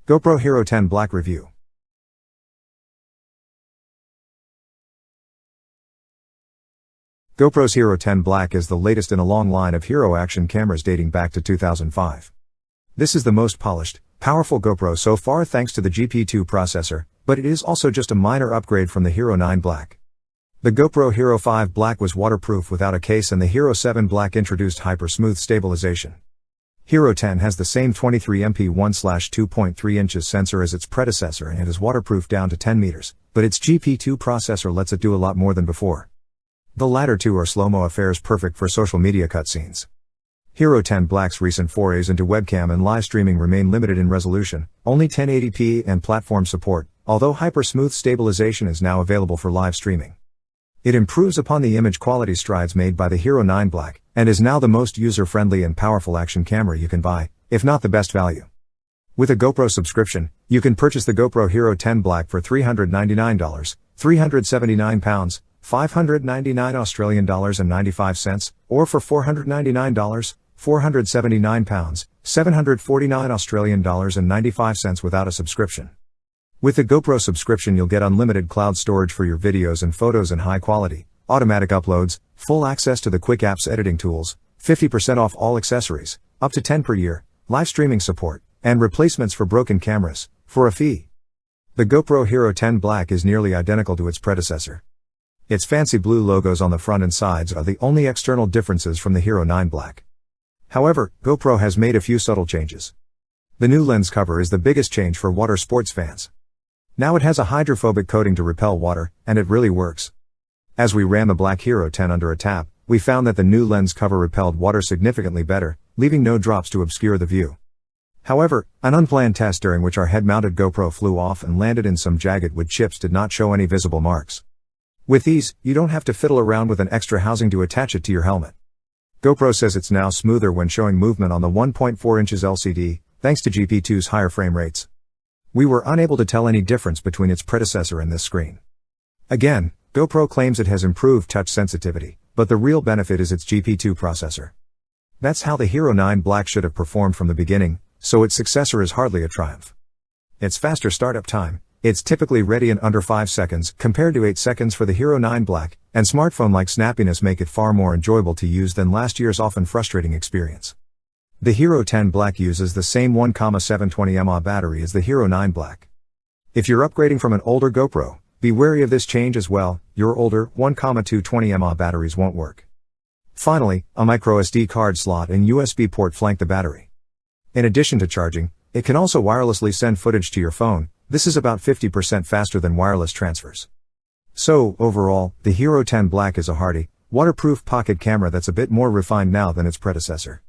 GoPro Hero 10 Black Review. GoPro's Hero 10 Black is the latest in a long line of Hero action cameras dating back to 2005. This is the most polished, powerful GoPro so far thanks to the GP2 processor, but it is also just a minor upgrade from the Hero 9 Black. The GoPro Hero 5 Black was waterproof without a case, and the Hero 7 Black introduced hyper-smooth stabilization. Hero 10 has the same 23MP 1/2.3 inches sensor as its predecessor, and it is waterproof down to 10 meters, but its GP2 processor lets it do a lot more than before. The latter two are slow-mo affairs, perfect for social media cutscenes. Hero 10 Black's recent forays into webcam and live streaming remain limited in resolution, only 1080p and platform support, although hyper-smooth stabilization is now available for live streaming. It improves upon the image quality strides made by the Hero 9 Black, and is now the most user-friendly and powerful action camera you can buy, if not the best value. With a GoPro subscription, you can purchase the GoPro Hero 10 Black for $399, £379, $599.95, or for $499, £479, $749.95 without a subscription. With the GoPro subscription, you'll get unlimited cloud storage for your videos and photos in high quality, automatic uploads, full access to the quick apps editing tools, 50% off all accessories, up to 10 per year, live streaming support, and replacements for broken cameras, for a fee. The GoPro Hero 10 Black is nearly identical to its predecessor. Its fancy blue logos on the front and sides are the only external differences from the Hero 9 Black. However, GoPro has made a few subtle changes. The new lens cover is the biggest change for water sports fans. Now it has a hydrophobic coating to repel water, and it really works. As we ran the Black Hero 10 under a tap, we found that the new lens cover repelled water significantly better, leaving no drops to obscure the view. However, an unplanned test during which our head-mounted GoPro flew off and landed in some jagged wood chips did not show any visible marks. With these, you don't have to fiddle around with an extra housing to attach it to your helmet. GoPro says it's now smoother when showing movement on the 1.4 inches LCD, thanks to GP2's higher frame rates. We were unable to tell any difference between its predecessor and this screen. Again, GoPro claims it has improved touch sensitivity, but the real benefit is its GP2 processor. That's how the Hero 9 Black should have performed from the beginning, so its successor is hardly a triumph. Its faster startup time, it's typically ready in under 5 seconds compared to 8 seconds for the Hero 9 Black, and smartphone-like snappiness make it far more enjoyable to use than last year's often frustrating experience. The Hero 10 Black uses the same 1,720 mAh battery as the Hero 9 Black. If you're upgrading from an older GoPro, be wary of this change as well. Your older 1,220 mAh batteries won't work. Finally, a microSD card slot and USB port flank the battery. In addition to charging, it can also wirelessly send footage to your phone. This is about 50% faster than wireless transfers. So, overall, the Hero 10 Black is a hardy, waterproof pocket camera that's a bit more refined now than its predecessor.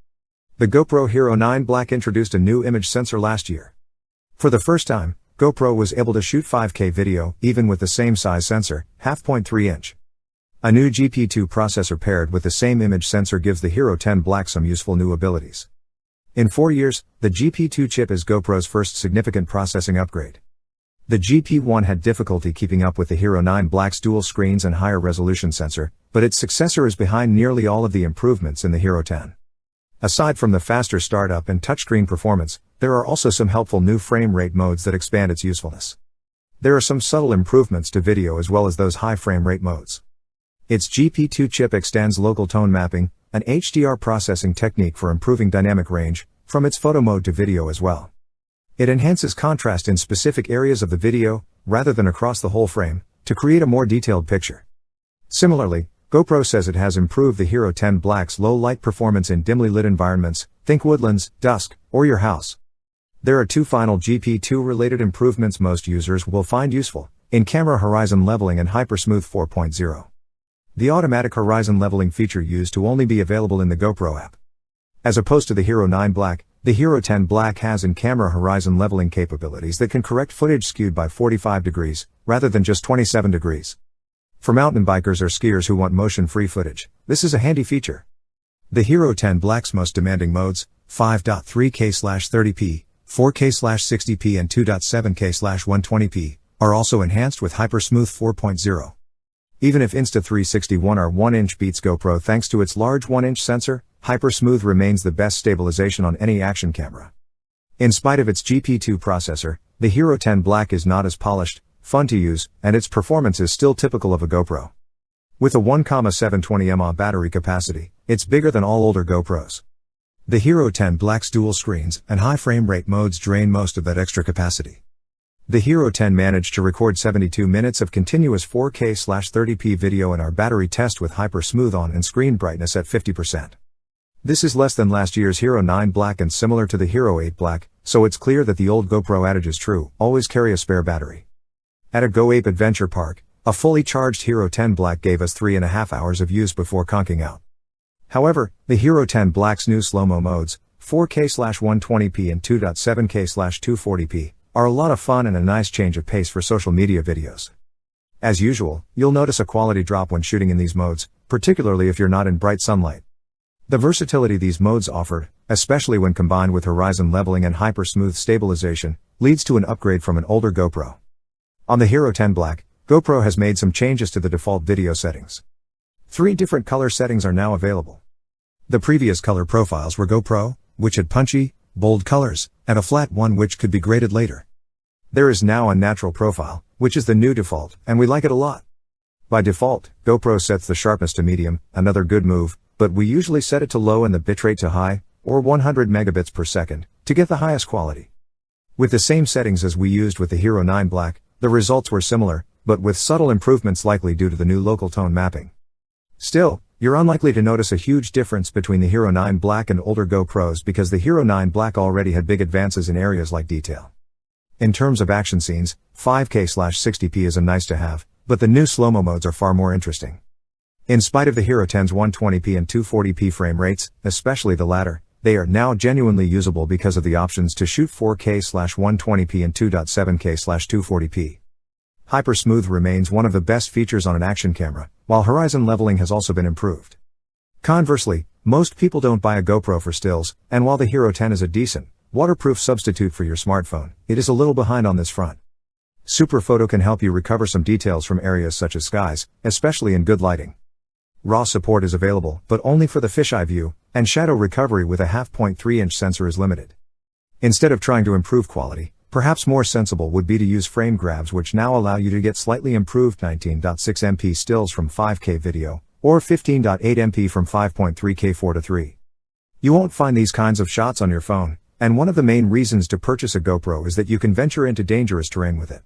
The GoPro Hero 9 Black introduced a new image sensor last year. For the first time, GoPro was able to shoot 5K video, even with the same size sensor, 0.3 inch. A new GP2 processor paired with the same image sensor gives the Hero 10 Black some useful new abilities. In 4 years, the GP2 chip is GoPro's first significant processing upgrade. The GP1 had difficulty keeping up with the Hero 9 Black's dual screens and higher resolution sensor, but its successor is behind nearly all of the improvements in the Hero 10. Aside from the faster startup and touchscreen performance, there are also some helpful new frame rate modes that expand its usefulness. There are some subtle improvements to video as well as those high frame rate modes. Its GP2 chip extends local tone mapping, an HDR processing technique for improving dynamic range, from its photo mode to video as well. It enhances contrast in specific areas of the video, rather than across the whole frame, to create a more detailed picture. Similarly, GoPro says it has improved the Hero 10 Black's low light performance in dimly lit environments, think woodlands, dusk, or your house. There are two final GP2 related improvements most users will find useful, in camera horizon leveling and Hypersmooth 4.0. The automatic horizon leveling feature used to only be available in the GoPro app. As opposed to the Hero 9 Black, the Hero 10 Black has in-camera horizon leveling capabilities that can correct footage skewed by 45 degrees, rather than just 27 degrees. For mountain bikers or skiers who want motion-free footage, this is a handy feature. The Hero 10 Black's most demanding modes, 5.3K/30p, 4K/60p and 2.7K/120p, are also enhanced with Hypersmooth 4.0. Even if Insta360 or 1-inch beats GoPro thanks to its large 1-inch sensor, Hypersmooth remains the best stabilization on any action camera. In spite of its GP2 processor, the Hero 10 Black is not as polished, fun to use, and its performance is still typical of a GoPro. With a 1,720 mAh battery capacity, it's bigger than all older GoPros. The Hero 10 Black's dual screens and high frame rate modes drain most of that extra capacity. The Hero 10 managed to record 72 minutes of continuous 4K/30p video in our battery test with hyper smooth on and screen brightness at 50%. This is less than last year's Hero 9 Black and similar to the Hero 8 Black, so it's clear that the old GoPro adage is true: always carry a spare battery. At a Go Ape Adventure Park, a fully charged Hero 10 Black gave us 3.5 hours of use before conking out. However, the Hero 10 Black's new Slo-Mo Modes, 4K/120p and 2.7K/240p, are a lot of fun and a nice change of pace for social media videos. As usual, you'll notice a quality drop when shooting in these modes, particularly if you're not in bright sunlight. The versatility these modes offer, especially when combined with horizon leveling and hyper-smooth stabilization, leads to an upgrade from an older GoPro. On the Hero 10 Black, GoPro has made some changes to the default video settings. 3 different color settings are now available. The previous color profiles were GoPro, which had punchy, bold colors, and a flat one which could be graded later. There is now a natural profile, which is the new default, and we like it a lot. By default, GoPro sets the sharpness to medium, another good move, but we usually set it to low and the bitrate to high, or 100 megabits per second, to get the highest quality. With the same settings as we used with the Hero 9 Black, the results were similar, but with subtle improvements likely due to the new local tone mapping. Still, you're unlikely to notice a huge difference between the Hero 9 Black and older GoPros because the Hero 9 Black already had big advances in areas like detail. In terms of action scenes, 5K/60p is a nice to have, but the new Slo-Mo modes are far more interesting. In spite of the Hero 10's 120p and 240p frame rates, especially the latter, they are now genuinely usable because of the options to shoot 4K/120p and 2.7K/240p. Hyper-smooth remains one of the best features on an action camera, while horizon leveling has also been improved. Conversely, most people don't buy a GoPro for stills, and while the Hero 10 is a decent, waterproof substitute for your smartphone, it is a little behind on this front. Super Photo can help you recover some details from areas such as skies, especially in good lighting. RAW support is available, but only for the fisheye view, and shadow recovery with a 0.3-inch sensor is limited. Instead of trying to improve quality, perhaps more sensible would be to use frame grabs, which now allow you to get slightly improved 19.6MP stills from 5K video, or 15.8MP from 5.3K 4:3. You won't find these kinds of shots on your phone, and one of the main reasons to purchase a GoPro is that you can venture into dangerous terrain with it.